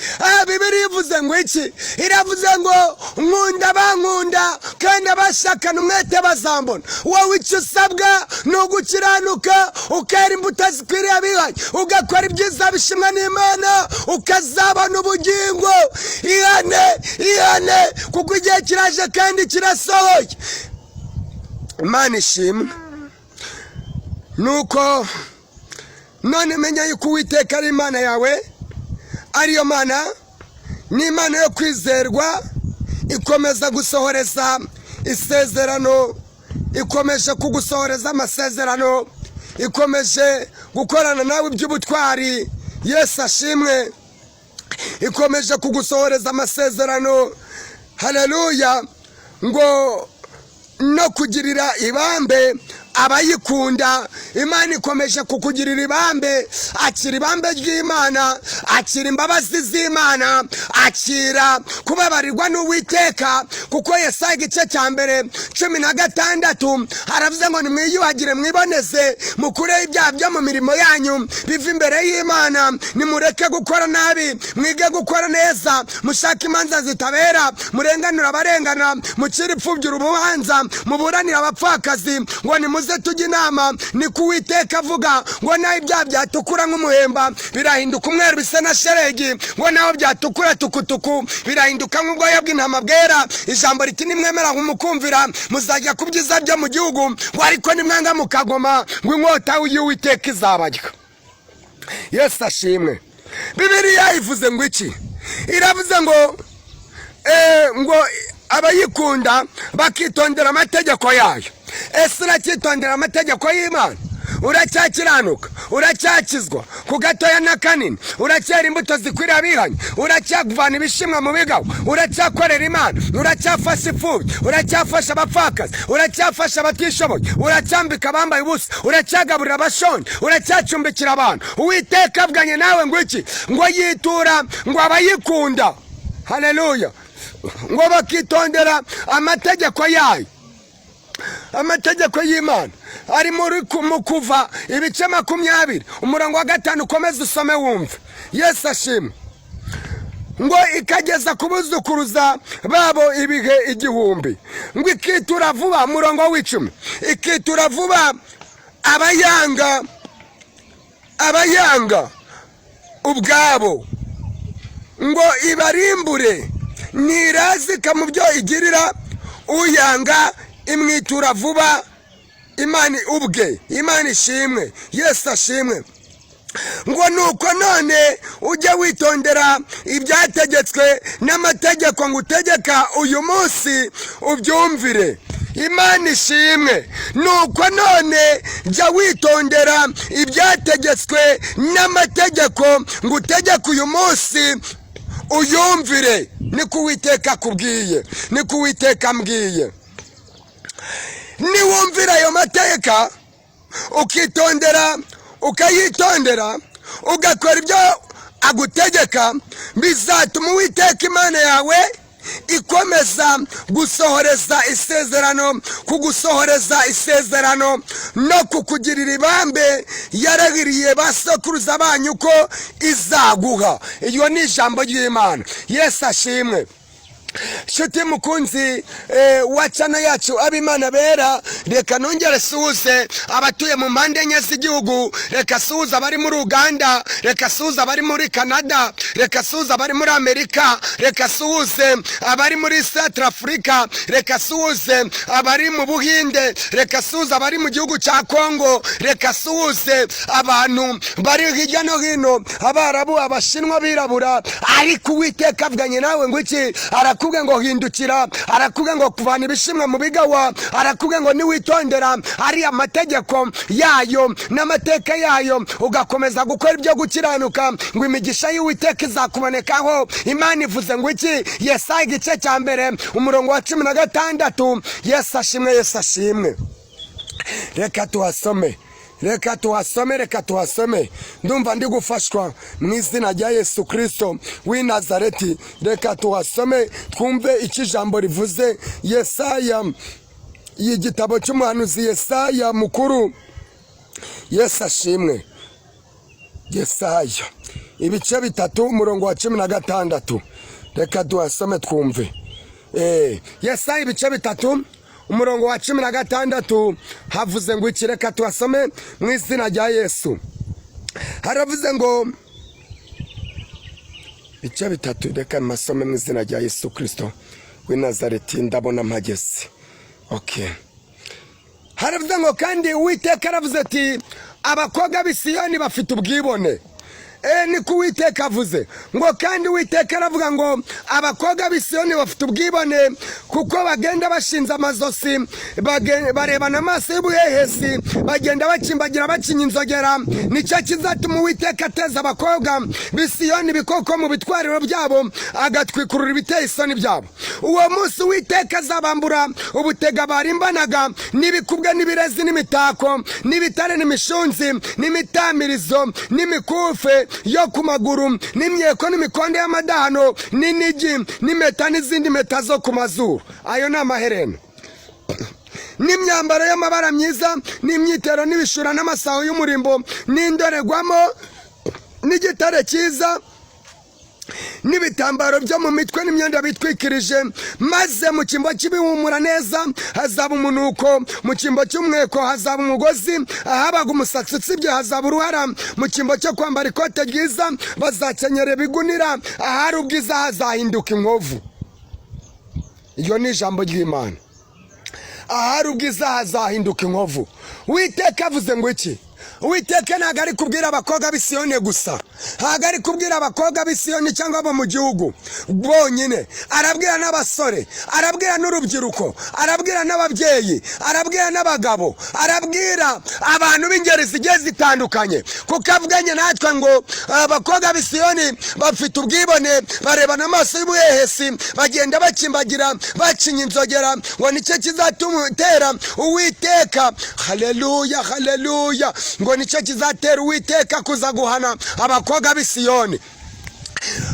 Bibiliya ivuze ngo iki? Iravuze ngo nkunda bankunda kandi abashakana umwete bazambona. Wowe icyo usabwa ni ugukiranuka, ukera imbuto zikwiriye abihanye, ugakora ibyiza bishimwa n'Imana, ukazabona ubugingo. Ihane kuko igihe kiraje kandi kirasohoye. Imana ishimwe. Nuko none menya yuko Uwiteka ari Imana yawe, ariyo Mana, ni Imana yo kwizerwa, ikomeza gusohoreza isezerano, ikomeje kugusohoreza amasezerano, ikomeje gukorana nawe iby'ubutwari. Yesu ashimwe. Ikomeje kugusohoreza amasezerano. Haleluya! Ngo no kugirira ibambe abayikunda. Imana ikomeje kukugirira ibambe. Akira ibambe ry'Imana, akira imbabazi z'Imana, akira kubabarirwa n'Uwiteka, kuko Yesaya igice cya mbere 16 haravuze ngo nimwiyuhagire mwiboneze, mukureho ibyaha byo mu mirimo yanyu biva imbere y'Imana, nimureke gukora nabi, mwige gukora neza, mushake imanza zitabera, murenganura abarengana, mucire imfubyi urubanza, muburanira abapfakazi, ngo nimuze tujye inama. Ni ku Uwiteka avuga ngo naho ibyaha byatukura nk'umuhemba birahinduka umweru bisa na sheregi, ngo naho byatukura tukutuku birahinduka nk'ubwoya bw'intama bwera. Ijambo riti nimwemera nk'umukumvira muzajya ku byiza byo mu gihugu, ngo ariko nimwanga mukagoma ngo inkota y'Uwiteka izabarya. Yesu ashimwe. Bibiliya ivuze ngo iki? Iravuze ngo abayikunda bakitondera amategeko yayo. Ese uracyitondera amategeko y'Imana? Uracyakiranuka? Uracyakizwa ku gatoya na kanini? Uracyera imbuto zikwiriye abihanye? Uracyavana ibishimwa mu bigaho? Uracyakorera Imana? Uracyafasha imfubyi? Uracyafasha abapfakazi? Uracyafasha abatishoboye? Uracyambika abambaye ubusa? Uracyagaburira abashonje? Uracyacumbikira abantu? Uwiteka avuganye nawe ngo iki? Ngo yitura ngo abayikunda. Haleluya! Ngo bakitondera amategeko yayo. Amategeko y'Imana ari mu Kuva ibice 20 umurongo wa 5. Ukomeze usome wumve. Yesu ashimwe. Ngo ikageza kubuzukuruza babo ibihe 1000. Ngo ikitura vuba, umurongo w'10, ikitura vuba abayanga ubwabo, ngo ibarimbure, nirazika mu byo igirira uyanga imwitura vuba Imana ubwe. Imana ishimwe, Yesu ashimwe. Ngo nuko none ujye witondera ibyategetswe n'amategeko ngutegeka uyu munsi ubyumvire. Imana ishimwe. Nuko none jya witondera ibyategetswe n'amategeko ngutegeka uyu munsi uyumvire. Niko Uwiteka akubwiye, niko Uwiteka ambwiye. Niwumvira ayo mateka ukitondera, ukayitondera, ugakora ibyo agutegeka, bizatuma Uwiteka Imana yawe ikomeza gusohoreza isezerano, kugusohoreza isezerano no kukugirira ibambe yarahiriye basokuruza banyu ko izaguha. Iyo ni ijambo ry'Imana. Yesu ashimwe. Shuti mukunzi wa channel yacu Abimana Bera, reka nongere suze abatuye mu mpande enye z'igihugu, reka suze abari muri Uganda, reka suze abari muri Canada, reka suze abari muri Amerika, reka suze abari muri South Africa, reka suze abari mu Buhinde, reka suze abari mu gihugu cya Congo, reka suze abantu bari hirya no hino, Abarabu, Abashinwa, Abirabura. Ariko Uwiteka avuganye nawe ngo iki? Arakubwiye ngo hindukira, arakubwiye ngo kuvana ibishimwa mu bigawa, arakubwiye ngo niwitondera ari amategeko yayo n'amateka yayo, ugakomeza gukora ibyo gukiranuka, ngo imigisha y'Uwiteka izakubonekaho. Imana ivuze ngo iki? Yesaya igice cya mbere umurongo wa 16. Yesu ashimwe, Yesu ashimwe. Reka tuhasome, reka tuhasome, reka tuhasome. Ndumva ndi gufashwa mu izina rya Yesu Kristo w'i Nazareti. Reka tuhasome twumve iki jambo rivuze. Yesaya, igitabo cy'umuhanuzi Yesaya mukuru. Yesu ashimwe. Yesaya ibice 3 umurongo wa 16. Reka tuhasome twumve. Yesaya ibice 3 umurongo wa 16 havuze ngo iki? Reka tuhasome mu izina rya Yesu. Haravuze ngo ibice 3, reka masome mu izina rya Yesu Kristo w'i Nazareti. Ndabona mpageze. Okay. Haravuze ngo kandi Uwiteka aravuze ati abakobwa b'i Siyoni bafite ubwibone. Niko Uwiteka avuze ngo kandi Uwiteka aravuga ngo abakobwa b'i Siyoni bafite ubwibone kuko bagenda bashinze amazosi, barebana amaso y'ubuhehesi, bagenda bakimbagira bacinya inzogera. Nicyo kizatuma Uwiteka ateza abakobwa b'i Siyoni ibikoko mu bitwariro byabo, agatwikurura ibiteye isoni byabo. Uwo munsi Uwiteka azabambura ubutega barimbanaga n'ibikubwe n'ibirezi n'imitako n'ibitare n'imishunzi n'imitamirizo n'imikufe yo ku maguru n'imyeko n'imikonde y'amadahano n'inigi n'impeta n'izindi mpeta zo ku mazuru. Ayo ni amaherena. N'imyambaro y'amabara myiza n'imyitero n'ibishura n'amasaho y'umurimbo n'indoregwamo n'igitare cyiza n'ibitambaro byo mu mitwe n'imyenda bitwikirije. Maze mu cyimbo cy'ibihumura neza hazaba umunuko, mu cyimbo cy'umweko hazaba umugozi, ahabaga umusatsi usibye hazaba uruhara. Mu cyimbo cyo kwambara ikote ryiza bazakenyera ibigunira, ahari ubwiza hazahinduka inkovu. Iyo ni ijambo ry'Imana. Ahari ubwiza hazahinduka inkovu. Uwiteka avuze ngo iki? Uwiteka ntabwo ari kubwira abakobwa b'i Siyoni gusa, ntabwo ari kubwira abakobwa b'i Siyoni cyangwa abo mu gihugu bonyine. Arabwira n'abasore, arabwira n'urubyiruko, arabwira n'ababyeyi, arabwira n'abagabo, arabwira abantu b'ingeri zigiye zitandukanye. Kuko avuganye natwe ngo abakobwa b'i Siyoni bafite ubwibone, barebana amaso y'ubuhehesi, bagenda bakimbagira bacinya inzogera, ngo nicyo kizatera Uwiteka. Haleluya, haleluya. Ngo nicyo kizatera Uwiteka kuza guhana abakobwa b'i Siyoni.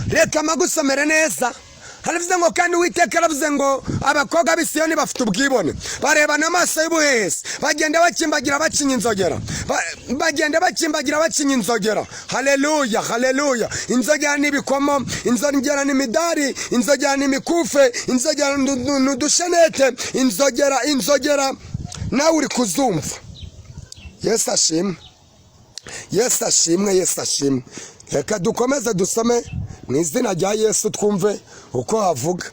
Reka magusomere neza. Haravuze ngo kandi Uwiteka aravuze ngo abakobwa b'i Siyoni bafite ubwibone, barebana amaso y'ubuhehesi, bagenda bakimbagira bacinya inzogera, bagenda bakimbagira bacinya inzogera. Haleluya, haleluya. Inzogera n'ibikomo, inzogera n'imidari, inzogera n'imikufe, inzogera n'udushenete, inzogera nawe uri kuzumva. Yesu ashimwe, Yesu ashimwe, Yesu ashimwe. Reka dukomeze dusome mu izina rya Yesu twumve uko havuga.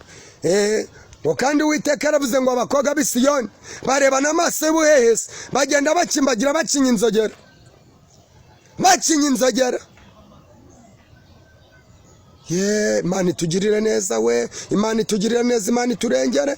ngo kandi Uwiteka yaravuze ngo abakobwa b'i Siyoni barebana amaso y'ubuhehesi bagenda bakimbagira bacinya inzogera. Imana itugirire neza we, Imana itugirire neza, Imana iturengere.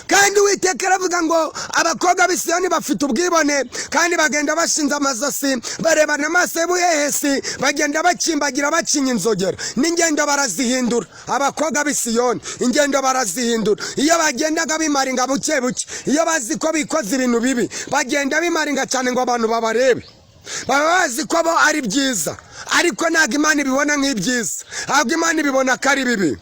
Kandi Uwiteka aravuga ngo abakobwa b'i Siyoni bafite ubwibone kandi bagenda bashinze amazosi barebana amaso y'ubuhehesi bagenda bakimbagira bacinya inzogera. N'ingendo barazihindura abakobwa b'i Siyoni, ingendo barazihindura. Iyo bagendaga bimaringa buke buke, iyo bazi ko bikoze ibintu bibi bagenda bimaringa cyane ngo abantu babarebe, baba bazi ko bo ari byiza, ariko ntabwo Imana ibibona nk'ibyiza, ahubwo Imana ibibona ko ari bibi.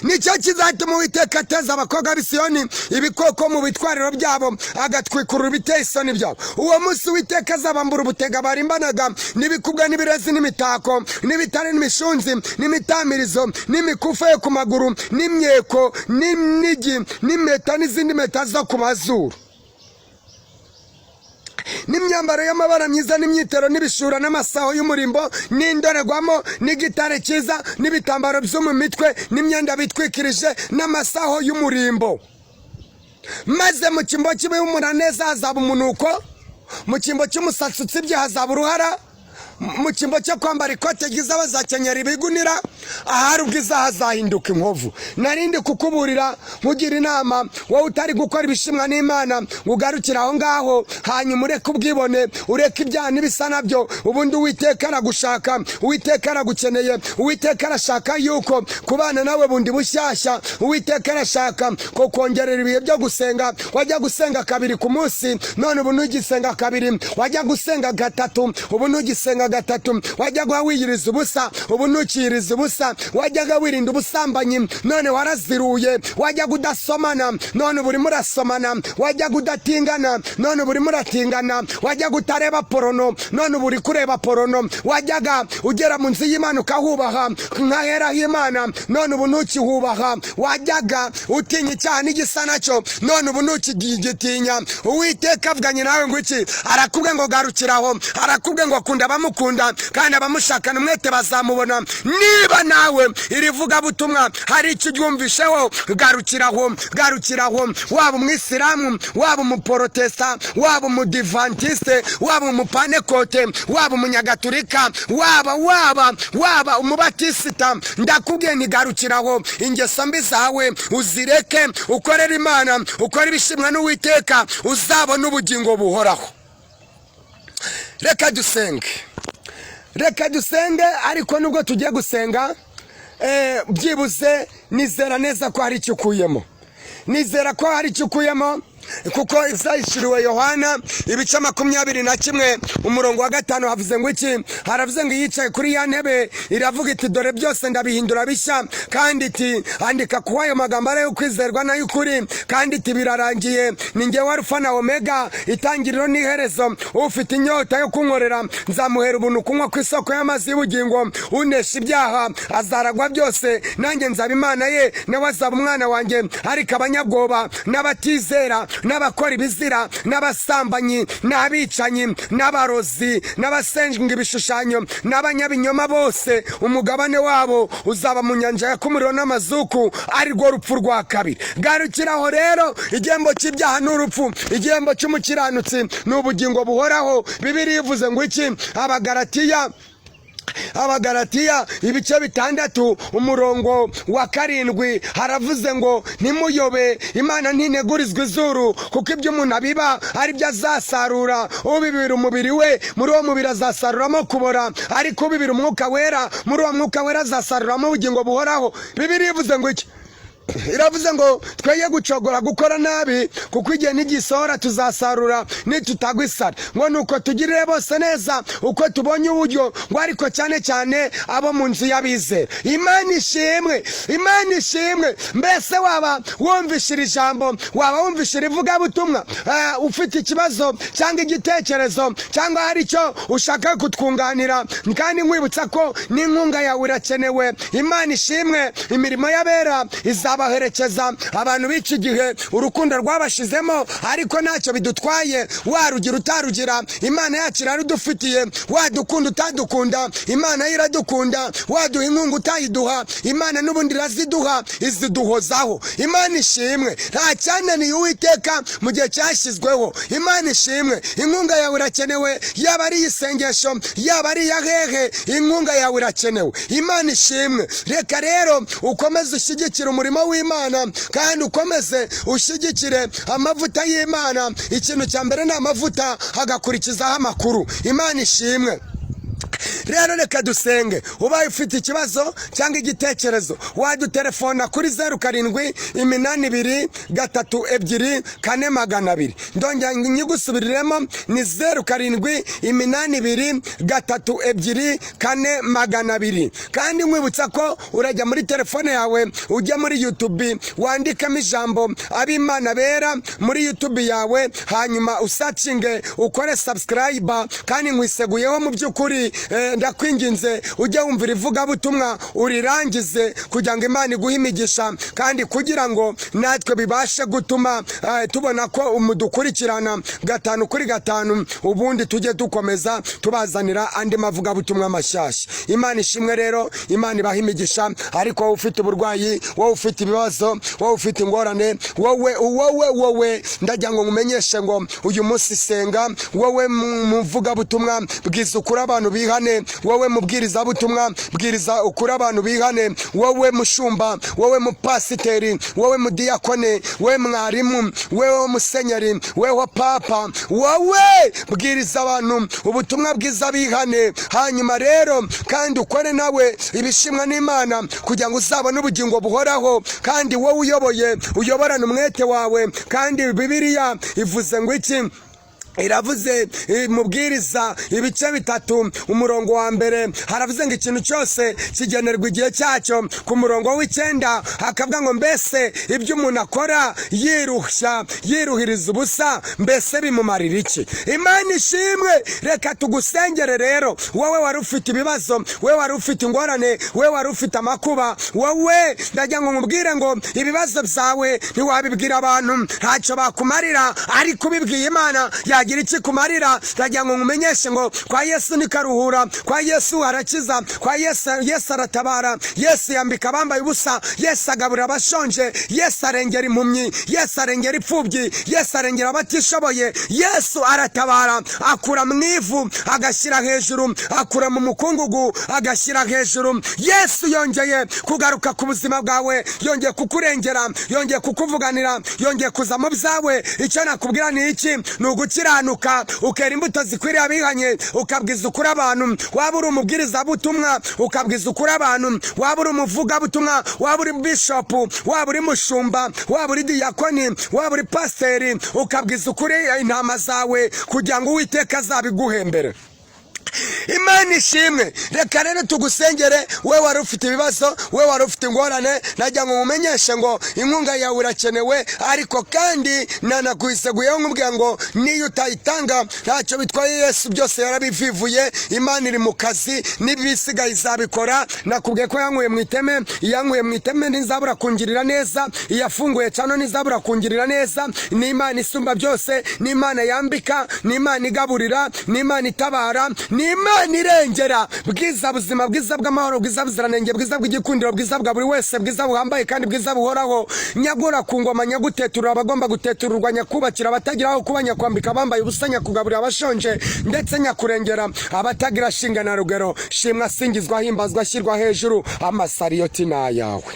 Nicyo kizatuma Uwiteka ateza abakobwa b'i Siyoni ibikoko mu bitwariro byabo agatwikurura ibiteye isoni byabo. Uwo munsi Uwiteka azabambura ubutega barimbanaga n'ibikubwa n'ibirezi n'imitako n'ibitare n'imishunzi n'imitamirizo n'imikufa yo ku maguru n'imyeko n'inigi n'impeta n'izindi mpeta zo ku mazuru n'imyambaro y'amabara myiza n'imyitero n'ibishura n'amasaho y'umurimbo n'indorerwamo n'igitare cyiza n'ibitambaro byo mu mitwe n'imyenda bitwikirije n'amasaho y'umurimbo. Maze mu cyimbo cy'ibihumura neza hazaba umunuko, mu cyimbo cy'umusatsi utsibye hazaba uruhara, mu cyimbo cyo kwambara ikote ryiza bazakenyera ibigunira, ahari ubwiza hazahinduka inkovu. Narindi kukuburira nkugira inama wowe utari gukora ibishimwa n'Imana ugarukira aho ngaho, hanyuma ureke ubwibone, ureke ibyaha n'ibisa nabyo. Ubundi Uwiteka aragushaka, Uwiteka aragukeneye, Uwiteka arashaka yuko kubana nawe bundi bushyashya. Uwiteka arashaka ko kongerera ibihe byo gusenga. Wajya gusenga kabiri ku munsi, none ubu ntugisenga kabiri. Wajya gusenga gatatu, ubu ntugisenga gatatu. Wajyaga wiyiriza ubusa, ubu ntukiyiriza ubusa. Wajyaga wirinda ubusambanyi, none waraziruye. Wajyaga udasomana, none ubu urimo urasomana. Wajyaga udatingana, none ubu urimo uratingana. Wajyaga utareba porono, none ubu uri kureba porono. Wajyaga ugera mu nzu y'Imana ukahubaha nk'ahera h'Imana, none ubu ntukihubaha. Wajyaga utinya icyaha n'igisa nacyo, none ubu ntukigitinya. Uwiteka avuganye nawe ngo iki? Arakubwe ngo garukiraho, arakubwe ngo akunda abamukunda kandi abamushakana umwete bazamubona. Niba nawe iri vuga butumwa hari icyo uryumvisheho, garukiraho. Waba umwisilamu, waba umuporotesta, waba umudivantiste, waba umupanekote, waba umunyagatulika, waba umubatisita, ndakubwiye ntigarukiraho. Ingeso mbi zawe uzireke, ukorera Imana, ukora ibishimwa n'Uwiteka, uzabona ubugingo buhoraho. Reka dusenge, ariko nubwo tugiye gusenga byibuze nizera neza ko hari icyo ukuyemo, kuko ibyahishuriwe Yohana ibice 21 umurongo wa 5 havuze ngo iki? Haravuze ngo yicaye kuri ya ntebe iravuga iti dore byose ndabihindura bishya, kandi iti andika kuba ayo magambo ari ukwizerwa n'ay'ukuri, kandi iti birarangiye. Ni njye wa Alfa na Omega, itangiriro n'iherezo. Ufite inyota yo kunkorera nzamuhera ubuntu kunywa ku isoko y'amazi y'ubugingo. Unesha ibyaha azaragwa byose, nanjye nzaba Imana ye, nawe azaba umwana wanjye. Ariko abanyabwoba n'abatizera n'abakora ibizira n'abasambanyi n'abicanyi n'abarozi n'abasenga ibishushanyo n'abanyabinyoma bose, umugabane wabo uzaba mu nyanja yaka umuriro n'amazuku, ari rwo rupfu rwa kabiri. Garukiraho rero, igihembo cy'ibyaha n'urupfu, igihembo cy'umukiranutsi ni ubugingo buhoraho. Bibiliya ivuze ngo iki? Abagalatiya ibice 6 umurongo wa 7 haravuze ngo ntimuyobe, Imana ntinegurizwa izuru, kuko ibyo umuntu abiba ari byo azasarura. Ubibira umubiri we, muri uwo mubiri azasaruramo kubora, ariko ubibira umwuka wera, muri uwo mwuka wera azasaruramo ubugingo buhoraho. Bibiliya ivuze ngo iki? Iravuze ngo tweye gucogora gukora nabi, kuko igihe n'igisohora tuzasarura nitutagwa isari. Ngo nuko tugirire bose neza uko tubonye uburyo, ngo ariko cyane cyane abo mu nzu y'abizera. Imana ishimwe. Mbese waba wumvishira ijambo, waba wumvishira ivuga butumwa, ufite ikibazo cyangwa igitekerezo, cyangwa hari icyo ushaka kutwunganira, kandi nkwibutsa ko n'inkunga yawe irakenewe. Imana ishimwe, imirimo y'abera izaba ikabaherekeza. Abantu b'iki gihe urukundo rwabashizemo, ariko ntacyo bidutwaye, warugira utarugira, Imana yacu irarudufitiye. Wadukunda utadukunda, Imana iradukunda. Waduha inkunga utayiduha, Imana n'ubundi iraziduha, iziduhozaho. Imana ishimwe, nta cyananiye Uwiteka mu gihe cyashyizweho. Imana ishimwe, inkunga yawe irakenewe, yaba ari isengesho, yaba ari iya hehe, inkunga yawe irakenewe. Imana ishimwe. Reka rero ukomeze ushyigikire umurimo w'Imana, kandi ukomeze ushyigikire amavuta y'Imana. Ikintu cya mbere ni amavuta, hagakurikizaho amakuru. Imana ishimwe. Rero reka dusenge. Ubaye ufite ikibazo cyangwa igitekerezo, wadutelefona kuri 07823242. Ndongera nyigusubiriremo, ni 07823242. kandi nkwibutsa ko urajya muri telefone yawe, ujya muri YouTube, wandikamo ijambo Abimana Bera muri YouTube yawe, hanyuma usacinge, ukore subscribe. kandi nkwiseguyeho mu by'ukuri, ndakwinginze ujye wumvira ivugabutumwa urirangize, kugira ngo Imana iguhe imigisha, kandi kugira ngo natwe bibashe gutuma tubona ko umudukurikirana 5 kuri 5, ubundi tujye dukomeza tubazanira andi mavugabutumwa mashyashya. Imana ishimwe rero, Imana ibaha imigisha. Ariko wowe ufite uburwayi, wowe ufite ibibazo, wowe ufite ingorane, wowe ndagira ngo ngumenyeshe ngo uyu munsi senga. Wowe muvugabutumwa, bwiza ukuri abantu bihane. Wowe mubwiriza butumwa, bwiriza ukuri abantu bihane. Wowe mushumba, wowe mupasiteri, wowe mudiyakone, wowe mwarimu, wowe musenyeri, wowe papa, wowe bwiriza abantu ubutumwa bwiza bihane. Hanyuma rero kandi ukore nawe ibishimwa n'Imana, kugira ngo uzabone ubugingo buhoraho. kandi wowe uyoborana umwete wawe. kandi Bibiliya ivuze ngo iki? Iravuze mubwiriza ibice 3 umurongo wa mbere, haravuze ngo ikintu cyose kigenerwa igihe cyacyo. ku murongo w'9 hakavuga ngo mbese ibyo umuntu akora yiruhiriza ubusa, mbese bimumarira iki? Imana ishimwe. Reka tugusengere rero, wowe wari ufite ibibazo, wowe wari ufite ingorane, wowe wari ufite amakuba, wowe ndagira ngo nkubwire ngo ibibazo byawe ntiwabibwira abantu, ntacyo bakumarira, ariko ubibwiye Imana yagira iki kumarira. Ndagira ngo nkumenyeshe ngo kwa Yesu ni karuhura, kwa Yesu harakiza, kwa Yesu aratabara, Yesu yambika abambaye ubusa, Yesu agaburira abashonje, Yesu arengera impumyi, Yesu arengera ipfubyi, Yesu arengera abatishoboye, Yesu aratabara, akura mu ivu agashyira hejuru, akura mu mukungugu agashyira hejuru. Yesu yongeye kugaruka ku buzima bwawe, yongeye kukurengera, yongeye kukuvuganira, yongeye kuza mu byawe. Icyo nakubwira ni iki? ni ugukiranuka, ukera imbuto zikwiriye abihanye, ukabwiza ukuri abantu. Waba uri umubwirizabutumwa, ukabwiza ukuri abantu. Waba uri umuvugabutumwa, waba uri bishopu, waba uri mushumba, waba uri diyakoni, waba uri pasiteri, ukabwiza ukuri intama zawe, kugira ngo Uwiteka azabiguhembere. Imana ishimwe. Reka rero tugusengere. we wari ufite ibibazo, we wari ufite ingorane, najya ngo mumenyeshe ngo inkunga yawe irakenewe. ariko kandi nanakwiseguyeho nkubwira ngo niyo utayitanga ntacyo bitwaye. Yesu byose yarabivivuye. Imana iri mu kazi, n'ibisigaye izabikora. nakubwiye ko yankuye mu iteme, yankuye mu iteme ntizabura kungirira neza, iyafunguye cyane ntizabura kungirira neza. ni Imana isumba byose, ni Imana yambika, ni Imana igaburira, ni Imana itabara, ni Imana irengera. bwiza buzima, bwiza bw'amahoro, bwiza buziranenge, bwiza bw'igikundiro, bwiza bwa buri wese, bwiza buhambaye kandi bwiza buhoraho. nyagura ku ngoma, nyaguteturura abagomba gutetururwa, nyakubakira abatagira aho kuba, nyakwambika abambaye ubusa, nyakugaburira abashonje, ndetse nyakurengera abatagira shinga na rugero. shimwa, singizwa, himbazwa, ashyirwa hejuru. amasariyoti ni ayawe.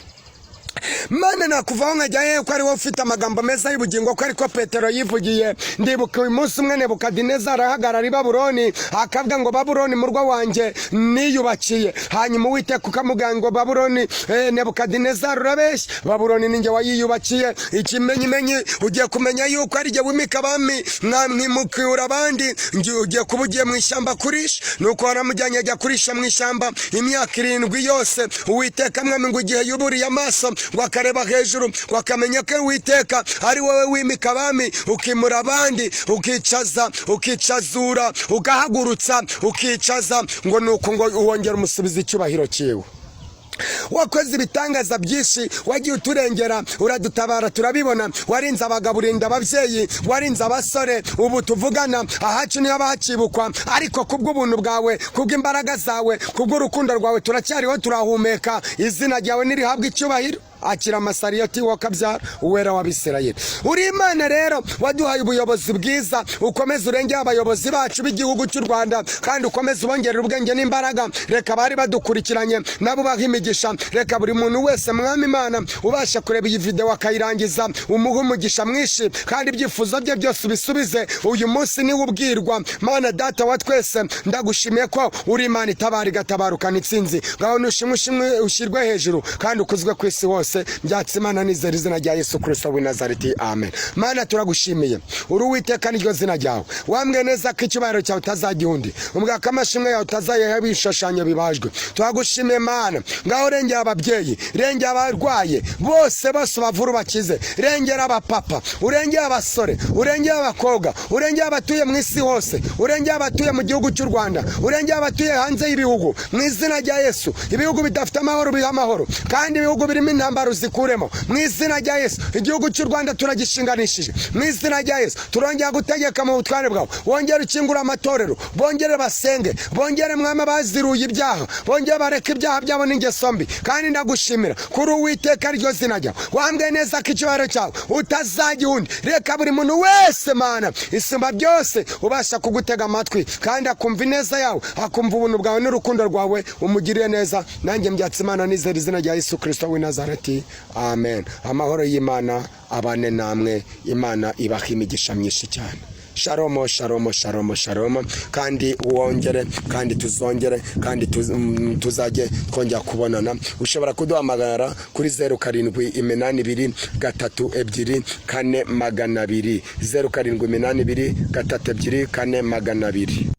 Mana nakuvaho nkajya ko ari wowe ufite amagambo meza y'ubugingo, ko ariko Petero yivugiye. ndibuka uyu munsi umwe Nebukadineza arahagarara i Babuloni, akavuga ngo Babuloni murwa wanjye niyubakiye. hanyuma Uwiteka ukamubwira ngo Babuloni, Nebukadineza urabeshya, Babuloni ninjye wayiyubakiye. ikimenyimenyi ugiye kumenya yuko ari jye wimika abami mwimukura abandi, ugiye kuba ugiye mu ishyamba kurisha. nuko waramujyanye ajya kurisha mu ishyamba imyaka 7 yose. Uwiteka mwami ngo igihe yuburiye amaso ngo akareba hejuru, ngo akamenya ko Uwiteka ari wowe wimika abami, ukimura abandi, ukicazura, ugahagurutsa, ukicaza, ngo nuko ngo uwongera umusubiza icyubahiro cyiwe. wakoze ibitangaza byinshi, wagiye uturengera, uradutabara turabibona, warinze abagabo, urinda ababyeyi, warinze abasore. Ubu tuvugana ahacu niho bahacibukwa, ariko kubw'ubuntu bwawe, kubw'imbaraga zawe, kubw'urukundo rwawe turacyariho turahumeka. Izina ryawe nirihabwa icyubahiro. Akira amasariyoti wakabyara, uwera w'Abisirayeli. Uri Imana rero waduhaye ubuyobozi bwiza, ukomeze urengere abayobozi bacu b'igihugu cy'u Rwanda, kandi ukomeze ubongerera ubwenge n'imbaraga. Reka bari badukurikiranye nabo baha imigisha. Reka buri muntu wese Mwami Imana ubasha kureba iyi video akayirangiza, umuhe umugisha mwinshi, kandi ibyifuzo bye byose ubisubize. Uyu munsi niwe ubwirwa. Mana Data wa twese, ndagushimiye ko uri Imana itabara igatabarukana intsinzi. Ngaho nushimwe ushyirwe hejuru kandi ukuzwe ku isi hose. Byatsi Imana nizera izina rya Yesu Kristo w'i Nazareti, amen. Mana turagushimiye, uri Uwiteka niryo zina ryawe. Wambwiye neza ko icyubahiro cyawe utazajya undi, umbwira amashimwe yawe utazayaha ibishushanyo bibajwe. Turagushimiye Mana, ngaho rengera ababyeyi, rengera abarwaye bose bavura bakize, rengera abapapa, urengera abasore, urengera abakobwa, urengera abatuye mu isi hose, urengera abatuye mu gihugu cy'u Rwanda, urengera abatuye hanze y'ibihugu, mu izina rya Yesu. Ibihugu bidafite amahoro biha amahoro, kandi ibihugu birimo intambara uzikuremo mu izina rya Yesu. Igihugu cy'u Rwanda turagishinganishije mu izina rya Yesu. Turongera gutegeka mu butware bwawe, wongere ukingura amatorero, bongere basenge, bongere Mwami baziruye ibyaha, bongere bareke ibyaha byabo n'ingeso mbi. Kandi ndagushimira kuri Uwiteka ryo zina ryawe. Wambwiye neza ko icyubahiro cyawe utazajya undi. Reka buri muntu wese Mana isumba byose ubasha kugutega amatwi, kandi akumva ineza yawe, akumva ubuntu bwawe n'urukundo rwawe, umugiriye neza. Nanjye Byatsi Imana nizera izina rya Yesu Kristo w'i Nazareti, amen. Amahoro y'Imana abane namwe. Imana ibaha imigisha myinshi cyane. Shalom, shalom, shalom, shalom. Kandi wongere, kandi tuzongere, kandi tuzajye twongera kubonana. Ushobora kuduhamagara kuri 07823242 07823242.